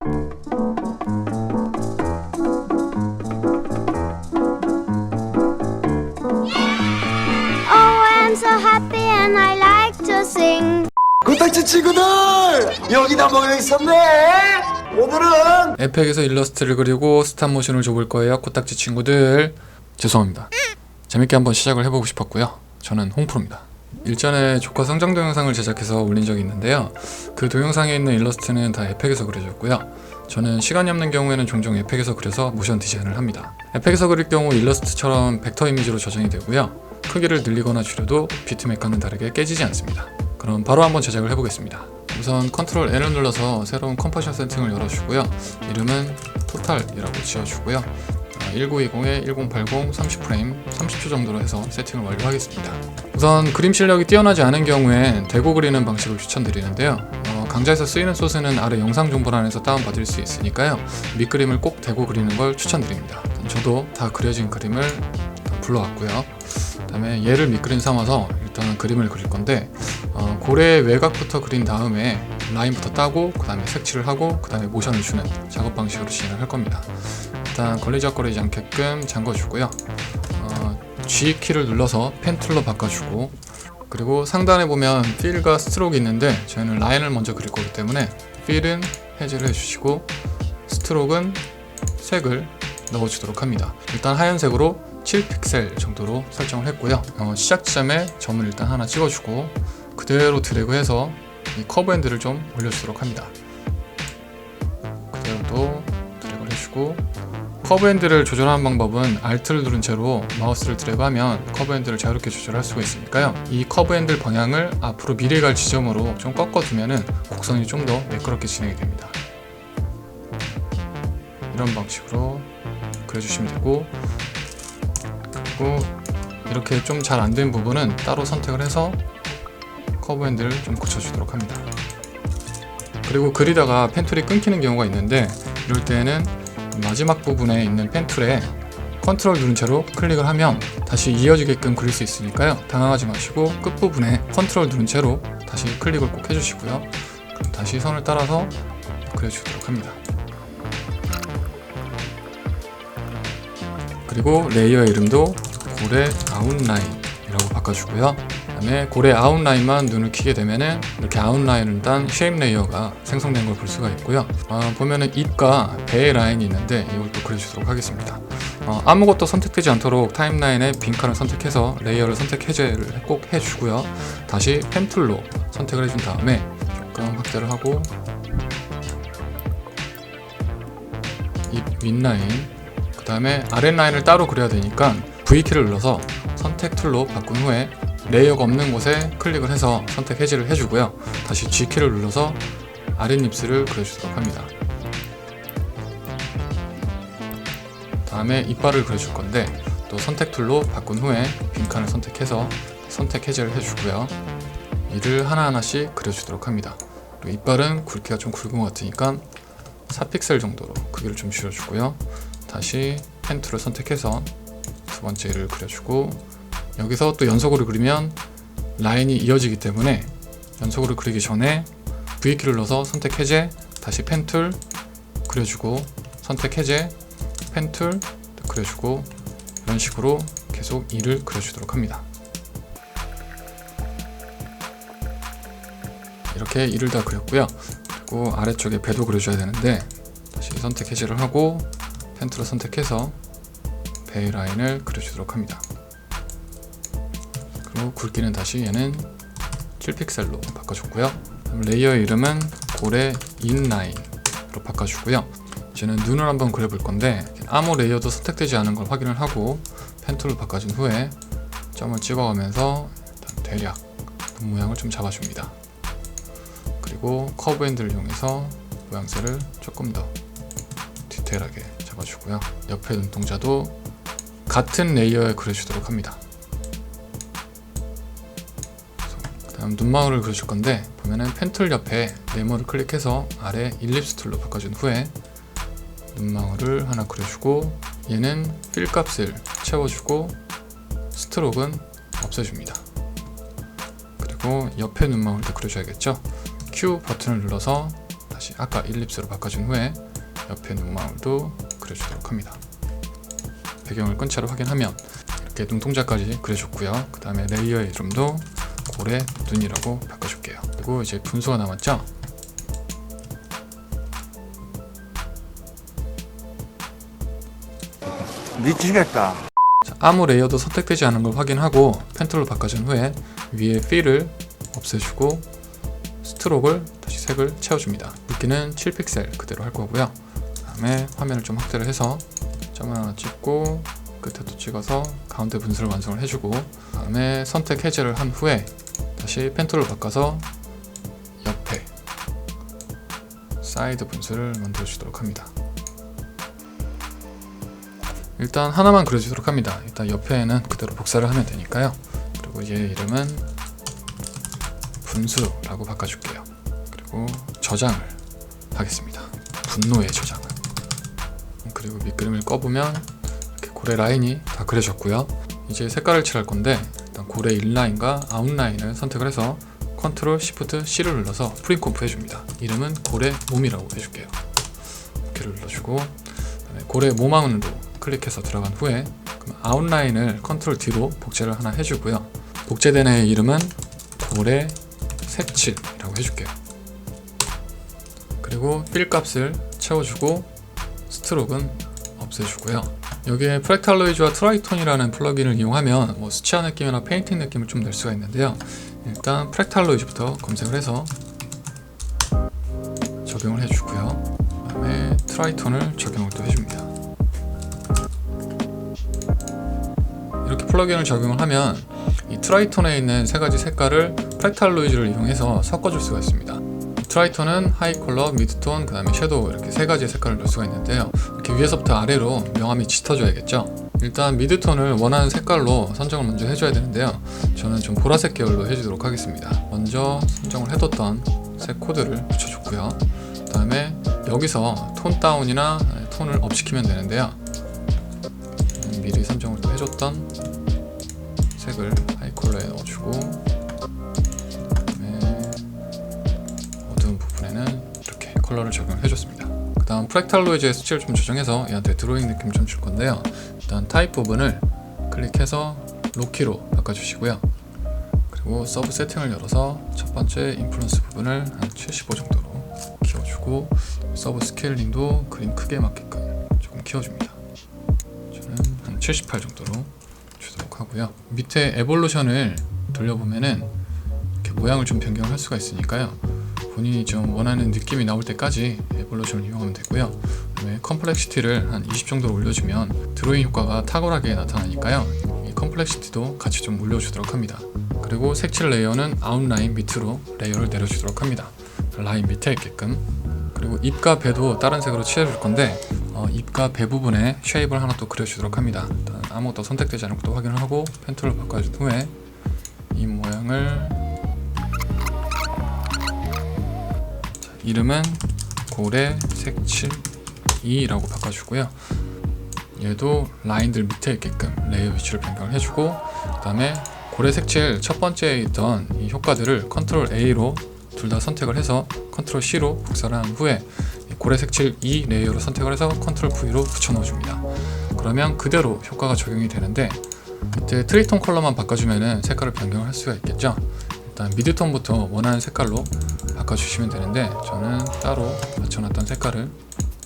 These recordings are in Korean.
I'm so happy and I like to sing. 코딱지 친구들 여기 다 모여 있었네. 오늘은 에펙에서 일러스트를 그리고 스탑모션을 줘볼 거예요. 코딱지 친구들 죄송합니다. 재밌게 한번 시작을 해보고 싶었고요. 저는 홍프로입니다. 일전에 조카 성장 동영상을 제작해서 올린 적이 있는데요. 그 동영상에 있는 일러스트는 다 에펙에서 그려졌고요. 저는 시간이 없는 경우에는 종종 에펙에서 그려서 모션 디자인을 합니다. 에펙에서 그릴 경우 일러스트처럼 벡터 이미지로 저장이 되고요. 크기를 늘리거나 줄여도 비트맵과는 다르게 깨지지 않습니다. 그럼 바로 한번 제작을 해보겠습니다. 우선 컨트롤 N을 눌러서 새로운 컴포지션 세팅을 열어주고요. 이름은 토탈이라고 지어주고요. 1920에 1080 30프레임 30초 정도로 해서 세팅을 완료하겠습니다. 우선 그림 실력이 뛰어나지 않은 경우엔 대고 그리는 방식을 추천드리는데요. 강좌에서 쓰이는 소스는 아래 영상 정보란에서 다운받을 수 있으니까요. 밑그림을 꼭 대고 그리는 걸 추천드립니다. 저도 다 그려진 그림을 불러왔고요. 그 다음에 얘를 밑그림 삼아서 일단 그림을 그릴 건데 고래 외곽부터 그린 다음에 라인부터 따고 그 다음에 색칠을 하고 그 다음에 모션을 주는 작업 방식으로 진행을 할 겁니다. 일단 걸리적거리지 않게끔 잠궈주고요. G키를 눌러서 펜 툴로 바꿔주고, 그리고 상단에 보면 필과 스트로크가 있는데 저희는 라인을 먼저 그릴 거기 때문에 필은 해제를 해주시고 스트로크는 색을 넣어주도록 합니다. 일단 하얀색으로 7픽셀 정도로 설정을 했고요. 시작 지점에 점을 일단 하나 찍어주고 그대로 드래그해서 이 커브 핸들을 좀 올려주도록 합니다. 그대로 또 드래그를 해주고, 커브 핸들을 조절하는 방법은 Alt를 누른 채로 마우스를 드래그하면 커브 핸들을 자유롭게 조절할 수가 있으니까요. 이 커브 핸들 방향을 앞으로 미래 갈 지점으로 좀 꺾어두면은 곡선이 좀 더 매끄럽게 진행이 됩니다. 이런 방식으로 그려주시면 되고, 그리고 이렇게 좀 잘 안 된 부분은 따로 선택을 해서 커브 핸들을 좀 고쳐주도록 합니다. 그리고 그리다가 펜툴이 끊기는 경우가 있는데 이럴 때는 마지막 부분에 있는 펜툴에 컨트롤 누른 채로 클릭을 하면 다시 이어지게끔 그릴 수 있으니까요. 당황하지 마시고 끝부분에 컨트롤 누른 채로 다시 클릭을 꼭 해주시고요. 그럼 다시 선을 따라서 그려주도록 합니다. 그리고 레이어 이름도 고래 아웃라인이라고 바꿔주고요. 그 다음에 고래 아웃라인만 눈을 키게 되면은 이렇게 아웃라인을 딴 쉐입 레이어가 생성된 걸 볼 수가 있고요. 보면은 입과 배의 라인이 있는데 이걸 또 그려주도록 하겠습니다. 아무것도 선택되지 않도록 타임라인에 빈칸을 선택해서 레이어를 선택 해제를 꼭 해주고요. 다시 펜 툴로 선택을 해준 다음에 조금 확대를 하고 입 윗라인, 그 다음에 아랫라인을 따로 그려야 되니까 V키를 눌러서 선택 툴로 바꾼 후에 레이어가 없는 곳에 클릭을 해서 선택 해제를 해주고요. 다시 G키를 눌러서 아랫입술을 그려주도록 합니다. 다음에 이빨을 그려줄 건데 또 선택 툴로 바꾼 후에 빈칸을 선택해서 선택 해제를 해주고요. 이를 하나하나씩 그려주도록 합니다. 그리고 이빨은 굵기가 좀 굵은 것 같으니까 4픽셀 정도로 크기를 좀 줄여주고요. 다시 펜 툴을 선택해서 두 번째를 그려주고, 여기서 또 연속으로 그리면 라인이 이어지기 때문에 연속으로 그리기 전에 V키를 눌러서 선택 해제, 다시 펜 툴 그려주고 선택 해제, 펜 툴 그려주고, 이런 식으로 계속 이를 그려주도록 합니다. 이렇게 이를 다 그렸고요. 그리고 아래쪽에 배도 그려줘야 되는데 다시 선택 해제를 하고 펜 툴을 선택해서 배의 라인을 그려주도록 합니다. 그리고 굵기는 다시 얘는 7픽셀로 바꿔줬고요. 레이어 이름은 고래 인라인으로 바꿔주고요. 이제는 눈을 한번 그려볼 건데 아무 레이어도 선택되지 않은 걸 확인을 하고 펜 툴을 바꿔준 후에 점을 찍어가면서 일단 대략 눈 모양을 좀 잡아줍니다. 그리고 커브 핸들을 이용해서 모양새를 조금 더 디테일하게 잡아주고요. 옆에 눈동자도 같은 레이어에 그려주도록 합니다. 그 다음 눈망울을 그려줄 건데 보면은 펜툴 옆에 네모를 클릭해서 아래 일립스 툴로 바꿔준 후에 눈망울을 하나 그려주고, 얘는 필 값을 채워주고 스트로크는 없애줍니다. 그리고 옆에 눈망울도 그려줘야겠죠. Q 버튼을 눌러서 다시 아까 일립스로 바꿔준 후에 옆에 눈망울도 그려주도록 합니다. 배경을 끈 채로 확인하면 이렇게 눈동자까지 그려줬고요. 그 다음에 레이어의 이름도 고래 눈이라고 바꿔줄게요. 그리고 이제 분수가 남았죠? 미치겠다. 자, 아무 레이어도 선택되지 않은 걸 확인하고 펜 툴로 바꿔준 후에 위에 필을 없애주고 스트로크를 다시 색을 채워줍니다. 굵기는 7픽셀 그대로 할 거고요. 그 다음에 화면을 좀 확대를 해서 점을 하나 찍고 끝에도 찍어서 가운데 분수를 완성을 해주고, 그 다음에 선택 해제를 한 후에 다시 펜 툴을 바꿔서 옆에 사이드 분수를 만들어 주도록 합니다. 일단 하나만 그려주도록 합니다. 일단 옆에는 그대로 복사를 하면 되니까요. 그리고 얘 이름은 분수라고 바꿔줄게요. 그리고 저장을 하겠습니다. 분노의 저장을. 그리고 밑그림을 꺼보면 이렇게 고래 라인이 다 그려졌고요. 이제 색깔을 칠할 건데 일단 고래 인라인과 아웃라인을 선택을 해서 컨트롤 시프트 C를 눌러서 프리콤프 해줍니다. 이름은 고래 몸이라고 해줄게요. 이렇게를 눌러주고, 그다음에 고래 몸왕으로 클릭해서 들어간 후에 아웃라인을 컨트롤 D로 복제를 하나 해주고요. 복제된 애의 이름은 고래 색칠이라고 해줄게요. 그리고 필 값을 채워주고 스트로크는 없애주고요. 여기에 프랙탈로이즈와 트라이톤이라는 플러그인을 이용하면 수치화 느낌이나 페인팅 느낌을 좀 낼 수가 있는데요. 일단 프랙탈로이즈부터 검색을 해서 적용을 해주고요. 그 다음에 트라이톤을 적용을 또 해줍니다. 이렇게 플러그인을 적용을 하면 이 트라이톤에 있는 세 가지 색깔을 프랙탈로이즈를 이용해서 섞어줄 수가 있습니다. 트라이톤은 하이 컬러, 미드톤, 그 다음에 섀도우 이렇게 세 가지의 색깔을 넣을 수가 있는데요. 이렇게 위에서부터 아래로 명암이 짙어져야겠죠. 일단 미드톤을 원하는 색깔로 선정을 먼저 해줘야 되는데요. 저는 좀 보라색 계열로 해주도록 하겠습니다. 먼저 선정을 해뒀던 색 코드를 붙여줬고요. 그 다음에 여기서 톤 다운이나 톤을 업 시키면 되는데요. 미리 선정을 또 해줬던 색을 하이 컬러에 넣어주고, 그다음에 어두운 부분에는 이렇게 컬러를 적용을 해줬습니다. 그 다음 프랙탈로이즈의 수치를 좀 조정해서 얘한테 드로잉 느낌 좀 줄 건데요. 일단 타입 부분을 클릭해서 로키로 바꿔주시고요. 그리고 서브 세팅을 열어서 첫 번째 인플루언스 부분을 한 75 정도로 키워주고, 서브 스케일링도 그림 크기에 맞게끔 조금 키워줍니다. 저는 한 78 정도로 주도록 하고요. 밑에 에볼루션을 돌려보면은 이렇게 모양을 좀 변경할 수가 있으니까요. 본인이 좀 원하는 느낌이 나올 때까지 에볼루션을 이용하면 되고요. 그다음에 컴플렉시티를 한 20 정도로 올려주면 드로잉 효과가 탁월하게 나타나니까요. 이 컴플렉시티도 같이 좀 올려주도록 합니다. 그리고 색칠 레이어는 아웃라인 밑으로 레이어를 내려주도록 합니다. 라인 밑에 있게끔. 그리고 입과 배도 다른 색으로 칠해줄 건데 입과 배 부분에 쉐입을 하나 또 그려주도록 합니다. 일단 아무것도 선택되지 않은 것도 확인을 하고 펜 툴을 바꿔준 후에 이 모양을 이름은 고래 색칠 2라고 바꿔주고요. 얘도 라인들 밑에 있게끔 레이어 위치를 변경을 해주고, 그 다음에 고래 색칠 첫 번째에 있던 이 효과들을 컨트롤 A로 둘 다 선택을 해서 컨트롤 C로 복사를 한 후에 고래 색칠 2 레이어로 선택을 해서 컨트롤 V로 붙여 넣어줍니다. 그러면 그대로 효과가 적용이 되는데, 이때 트리톤 컬러만 바꿔주면 색깔을 변경을 할 수가 있겠죠. 일단 미드톤부터 원하는 색깔로 바꿔주시면 되는데 저는 따로 맞춰놨던 색깔을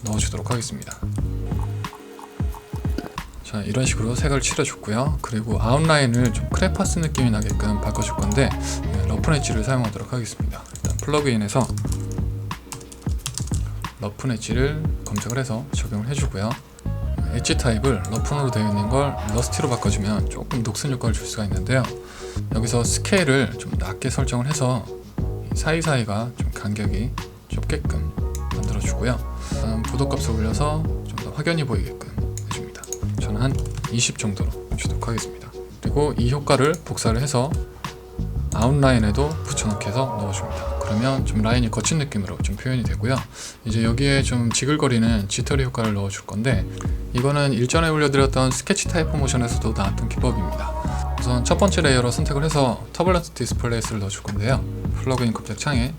넣어주도록 하겠습니다. 자, 이런 식으로 색을 칠해줬고요. 그리고 아웃라인을 좀 크레파스 느낌이 나게끔 바꿔줄 건데 러프 엣지를 사용하도록 하겠습니다. 일단 플러그인에서 러프 엣지를 검색을 해서 적용을 해주고요. 엣지 타입을 러프로 되어 있는 걸 러스티로 바꿔주면 조금 녹슨 효과를 줄 수가 있는데요. 여기서 스케일을 좀 낮게 설정을 해서 사이사이가 좀 간격이 좁게끔 만들어주고요. 다음 보도값을 올려서 좀 더 확연히 보이게끔 해줍니다. 저는 한 20 정도로 주도록 하겠습니다. 그리고 이 효과를 복사를 해서 아웃라인에도 붙여넣기 해서 넣어줍니다. 그러면 좀 라인이 거친 느낌으로 좀 표현이 되고요. 이제 여기에 좀 지글거리는 지터리 효과를 넣어줄 건데 이거는 일전에 올려드렸던 스케치 타입 모션에서도 나왔던 기법입니다. 우선 첫 번째 레이어로 선택을 해서 터블런트 디스플레이스를 넣어줄 건데요. 플러그인 검색 창에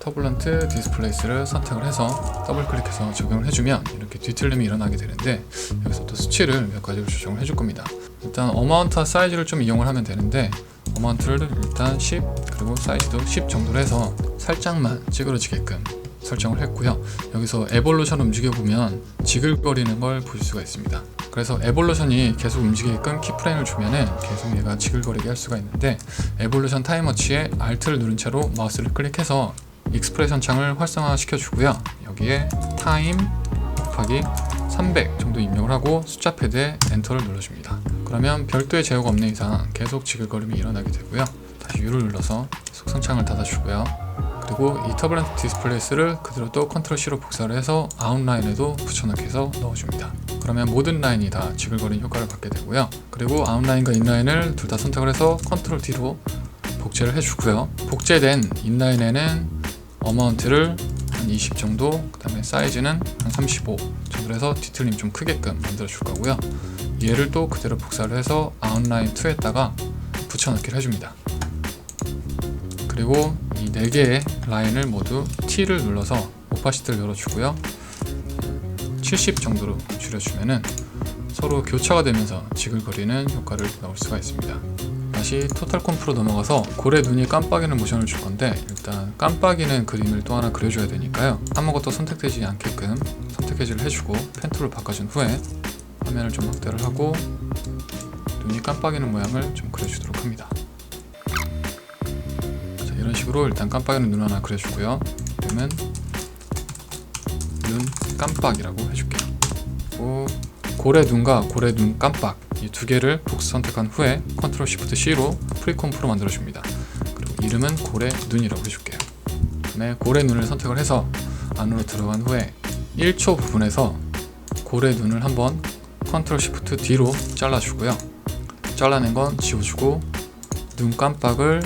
터블런트 디스플레이스를 선택을 해서 더블 클릭해서 적용을 해주면 이렇게 뒤틀림이 일어나게 되는데, 여기서 또 수치를 몇 가지로 조정을 해줄 겁니다. 일단 어마운트와 사이즈를 좀 이용을 하면 되는데, 어마운트를 일단 10 그리고 사이즈도 10 정도로 해서 살짝만 찌그러지게끔 설정을 했고요. 여기서 에볼루션 움직여보면 지글거리는 걸 보실 수가 있습니다. 그래서 에볼루션이 계속 움직이게끔 키프레임을 주면은 계속 얘가 지글거리게 할 수가 있는데, 에볼루션 타임워치에 Alt를 누른 채로 마우스를 클릭해서 익스프레션 창을 활성화 시켜주고요. 여기에 타임 곱하기 300 정도 입력을 하고 숫자 패드에 엔터를 눌러줍니다. 그러면 별도의 제어가 없는 이상 계속 지글거림이 일어나게 되고요. 다시 U를 눌러서 속성창을 닫아주고요. 그리고 이 터블런트 디스플레이스를 그대로 또 컨트롤 C로 복사를 해서 아웃라인에도 붙여넣기 해서 넣어줍니다. 그러면 모든 라인이 다 지글거리는 효과를 받게 되고요. 그리고 아웃라인과 인라인을 둘 다 선택을 해서 컨트롤 D로 복제를 해주고요. 복제된 인라인에는 어마운트를 한 20 정도, 그 다음에 사이즈는 한 35 정도로 해서 뒤틀림 좀 크게끔 만들어 줄 거고요. 얘를 또 그대로 복사를 해서 아웃라인 2에다가 붙여넣기를 해줍니다. 그리고 이 4개의 라인을 모두 T를 눌러서 오파시티를 열어주고요. 70 정도로 줄여주면은 서로 교차가 되면서 지글거리는 효과를 넣을 수가 있습니다. 다시 토탈 콤프로 넘어가서 고래 눈이 깜빡이는 모션을 줄 건데, 일단 깜빡이는 그림을 또 하나 그려줘야 되니까요. 아무것도 선택되지 않게끔 선택해지를 해주고 펜 툴을 바꿔준 후에 화면을 좀 확대를 하고 눈이 깜빡이는 모양을 좀 그려주도록 합니다. 자, 이런 식으로 일단 깜빡이는 눈 하나 그려주고요. 이름은 눈 깜빡이라고 해줄게요. 그리고 고래 눈과 고래 눈 깜빡 이 두 개를 복수 선택한 후에 컨트롤 시프트 C로 프리콤프로 만들어줍니다. 그리고 이름은 고래 눈이라고 해줄게요. 그다음에 고래 눈을 선택을 해서 안으로 들어간 후에 1초 부분에서 고래 눈을 한번 컨트롤 시프트 D로 잘라주고요. 잘라낸 건 지워주고 눈 깜빡을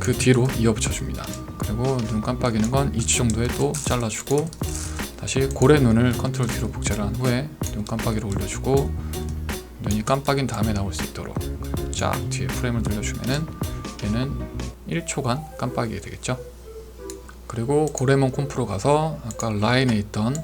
그 뒤로 이어붙여줍니다. 그리고 눈 깜빡이는 건 2초 정도에 또 잘라주고 다시 고래 눈을 컨트롤 D로 복제를 한 후에 눈 깜빡이를 올려주고 눈이 깜빡인 다음에 나올 수 있도록 쫙 뒤에 프레임을 늘려주면은 얘는 1초간 깜빡이게 되겠죠. 그리고 고래몬 콤프로 가서 아까 라인에 있던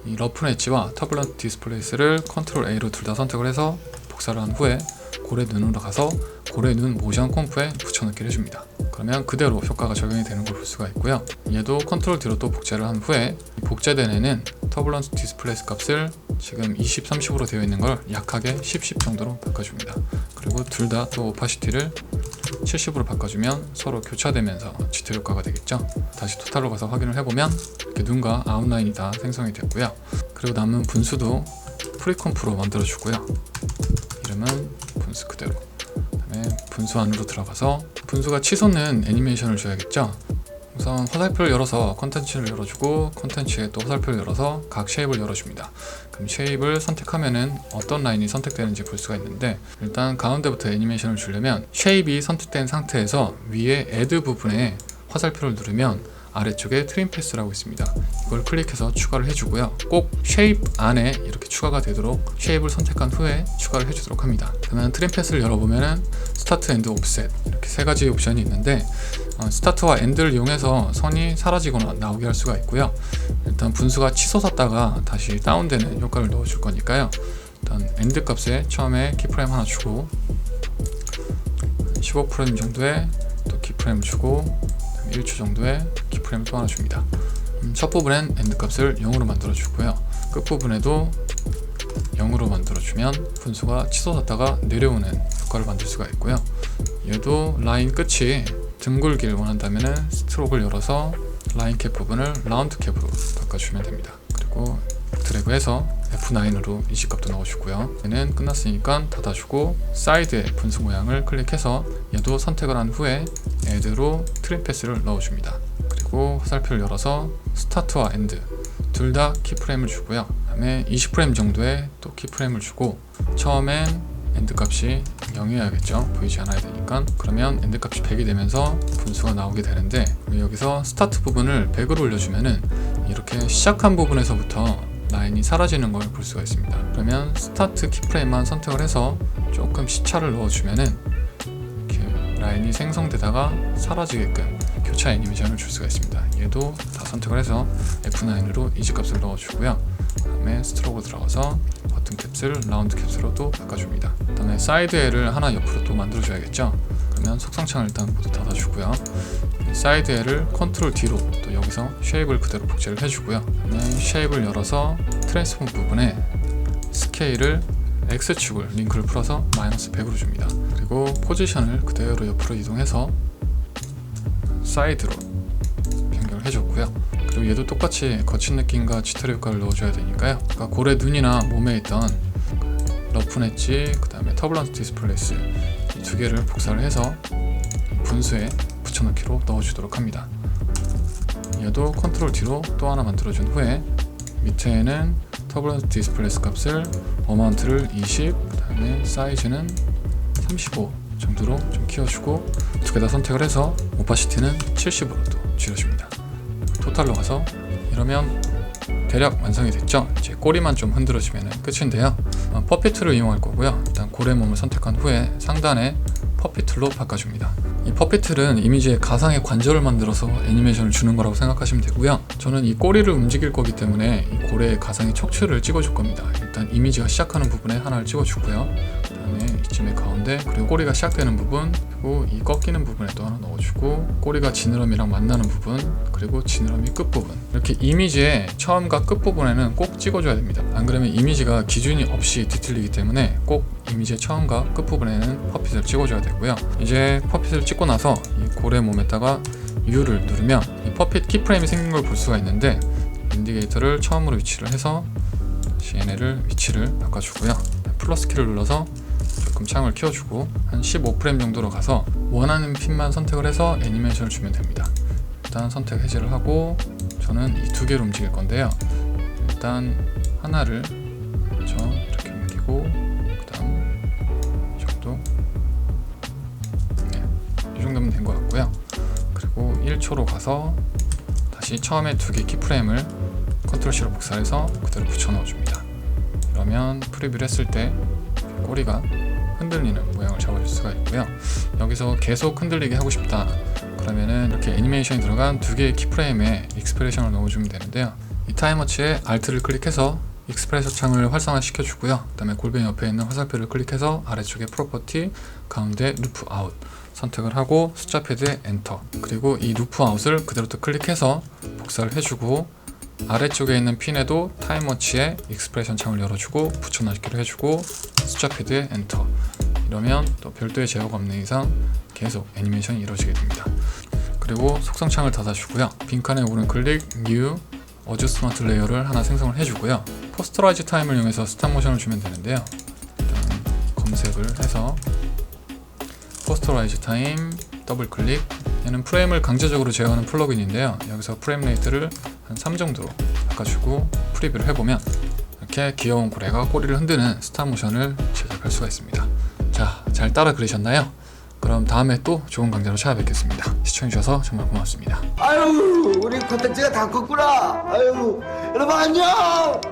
이 러프 엣지와 터블런트 디스플레이스를 컨트롤 A로 둘 다 선택을 해서 복사를 한 후에 고래 눈으로 가서 고래 눈 모션 콤프에 붙여넣기를 해줍니다. 그러면 그대로 효과가 적용이 되는 걸 볼 수가 있고요. 얘도 컨트롤 D로 또 복제를 한 후에 복제된 애는 터블런트 디스플레이스 값을 지금 20, 30으로 되어 있는 걸 약하게 10, 10 정도로 바꿔줍니다. 그리고 둘 다 또 오파시티를 70으로 바꿔주면 서로 교차되면서 짙은 효과가 되겠죠. 다시 토탈로 가서 확인을 해보면 이렇게 눈과 아웃라인이 다 생성이 됐고요. 그리고 남은 분수도 프리콤프로 만들어주고요. 이름은 분수 그대로. 그다음에 분수 안으로 들어가서 분수가 치솟는 애니메이션을 줘야겠죠. 우선 화살표를 열어서 컨텐츠를 열어주고 컨텐츠에 또 화살표를 열어서 각 쉐입을 열어줍니다. 그럼 쉐입을 선택하면은 어떤 라인이 선택되는지 볼 수가 있는데, 일단 가운데부터 애니메이션을 주려면 쉐입이 선택된 상태에서 위에 애드 부분에 화살표를 누르면 아래쪽에 트림 패스라고 있습니다. 이걸 클릭해서 추가를 해주고요. 꼭 쉐입 안에 이렇게 추가가 되도록 쉐입을 선택한 후에 추가를 해주도록 합니다. 그러면 트림 패스를 열어보면은 스타트, 엔드, 옵셋 이렇게 세 가지 옵션이 있는데, 스타트와 엔드를 이용해서 선이 사라지거나 나오게 할 수가 있고요. 일단 분수가 치솟았다가 다시 다운되는 효과를 넣어줄 거니까요. 일단 엔드 값에 처음에 키프레임 하나 주고 15프레임 정도의 또 키프레임을 주고 1초 정도의 키프레임을 또 하나 줍니다. 첫 부분엔 엔드 값을 0으로 만들어 주고요. 끝 부분에도 0으로 만들어 주면 분수가 치솟았다가 내려오는 효과를 만들 수가 있고요. 얘도 라인 끝이 둥글길 원한다면 스트로크를 열어서 라인 캡 부분을 라운드 캡으로 바꿔주면 됩니다. 그리고 드래그해서 F9으로 이식값도 넣어주고요. 얘는 끝났으니까 닫아주고 사이드의 분수 모양을 클릭해서 얘도 선택을 한 후에 애드로 트림 패스를 넣어줍니다. 그리고 화살표를 열어서 스타트와 엔드 둘 다 키프레임을 주고요. 그다음에 20프레임 정도의 또 키프레임을 주고 처음엔 엔드 값이 0이어야겠죠. 보이지 않아야 되니까. 그러면 엔드 값이 100이 되면서 분수가 나오게 되는데, 여기서 스타트 부분을 100으로 올려주면은 이렇게 시작한 부분에서부터 라인이 사라지는 걸 볼 수가 있습니다. 그러면 스타트 키프레임만 선택을 해서 조금 시차를 넣어주면은 이렇게 라인이 생성되다가 사라지게끔 교차 애니메이션을 줄 수가 있습니다. 얘도 다 선택을 해서 F9으로 이지 값을 넣어주고요. 그 다음에 스트로크로 들어가서 버튼 캡슬, 라운드 캡슬로 또 바꿔줍니다. 그 다음에 사이드 L을 하나 옆으로 또 만들어줘야겠죠. 그러면 속성창을 일단 모두 닫아주고요. 사이드 L을 컨트롤 D로 또 여기서 쉐입을 그대로 복제를 해주고요. 그다음에 쉐입을 열어서 트랜스폼 부분에 스케일을 X축을 링크를 풀어서 마이너스 100으로 줍니다. 그리고 포지션을 그대로 옆으로 이동해서 사이드로 변경을 해줬고요. 그리고 얘도 똑같이 거친 느낌과 짙어리 효과를 넣어줘야 되니까요. 그러니까 고래 눈이나 몸에 있던 러프 엣지, 그 다음에 터블런트 디스플레이스 이 두 개를 복사를 해서 분수에 붙여넣기로 넣어주도록 합니다. 얘도 컨트롤 D로 또 하나 만들어준 후에 밑에는 터블런트 디스플레이스 값을 어마운트를 20, 그 다음에 사이즈는 35 정도로 좀 키워주고 두 개 다 선택을 해서 오파시티는 70으로 또 줄여줍니다. 토탈로 가서 이러면 대략 완성이 됐죠. 이제 꼬리만 좀 흔들어주면 끝인데요. 퍼핏 툴을 이용할 거고요. 일단 고래 몸을 선택한 후에 상단에 퍼핏 툴로 바꿔줍니다. 이 퍼핏 툴은 이미지에 가상의 관절을 만들어서 애니메이션을 주는 거라고 생각하시면 되고요. 저는 이 꼬리를 움직일 거기 때문에 이 고래의 가상의 척추를 찍어줄 겁니다. 일단 이미지가 시작하는 부분에 하나를 찍어주고요. 그 다음에 이쯤에 가운데, 그리고 꼬리가 시작되는 부분, 그리고 이 꺾이는 부분에 또 하나 넣어주고, 꼬리가 지느러미랑 만나는 부분, 그리고 지느러미 끝부분, 이렇게 이미지의 처음과 끝부분에는 꼭 찍어줘야 됩니다. 안 그러면 이미지가 기준이 없이 뒤틀리기 때문에 꼭 이미지의 처음과 끝부분에는 퍼핏을 찍어줘야 되고요. 이제 퍼핏을 찍고 나서 이 고래 몸에다가 U를 누르면 이 퍼핏 키프레임이 생긴 걸 볼 수가 있는데, 인디게이터를 처음으로 위치를 해서 다시 얘네를 위치를 바꿔주고요. 플러스 키를 눌러서 조금 창을 키워주고 한 15프레임 정도로 가서 원하는 핀만 선택을 해서 애니메이션을 주면 됩니다. 일단 선택 해제를 하고 저는 이 두 개를 움직일 건데요. 일단 하나를 이렇게 옮기고, 그 다음 이 정도, 이 정도면 된 것 같고요. 그리고 1초로 가서 다시 처음에 두 개 키프레임을 컨트롤 C로 복사해서 그대로 붙여 넣어줍니다. 그러면 프리뷰를 했을 때 꼬리가 흔들리는 모양을 잡아줄 수가 있고요. 여기서 계속 흔들리게 하고 싶다 그러면은 이렇게 애니메이션이 들어간 두 개의 키프레임에 익스프레션을 넣어주면 되는데요. 이 타임워치에 Alt를 클릭해서 익스프레션 창을 활성화 시켜주고요. 그 다음에 골뱅이 옆에 있는 화살표를 클릭해서 아래쪽에 프로퍼티, 가운데 루프 아웃 선택을 하고 숫자 패드에 엔터, 그리고 이 루프 아웃을 그대로 또 클릭해서 복사를 해주고 아래쪽에 있는 핀에도 타임워치에 익스프레션 창을 열어주고 붙여넣기를 해주고 숫자 패드에 엔터. 이러면 또 별도의 제어가 없는 이상 계속 애니메이션이 이루어지게 됩니다. 그리고 속성창을 닫아주고요. 빈칸에 오른클릭 New 어저스트먼트 레이어를 하나 생성을 해주고요. 포스터라이즈 타임을 이용해서 스탑 모션을 주면 되는데요. 일단 검색을 해서 포스터라이즈 타임 더블 클릭. 얘는 프레임을 강제적으로 제어하는 플러그인인데요. 여기서 프레임 레이트를 한 3 정도로 바꿔주고 프리뷰를 해보면 이렇게 귀여운 고래가 꼬리를 흔드는 스탑 모션을 제작할 수가 있습니다. 자, 잘 따라 그리셨나요? 그럼 다음에 또 좋은 강좌로 찾아뵙겠습니다. 시청해주셔서 정말 고맙습니다. 아유, 우리 콘텐츠가 다 컸구나. 아유, 여러분 안녕.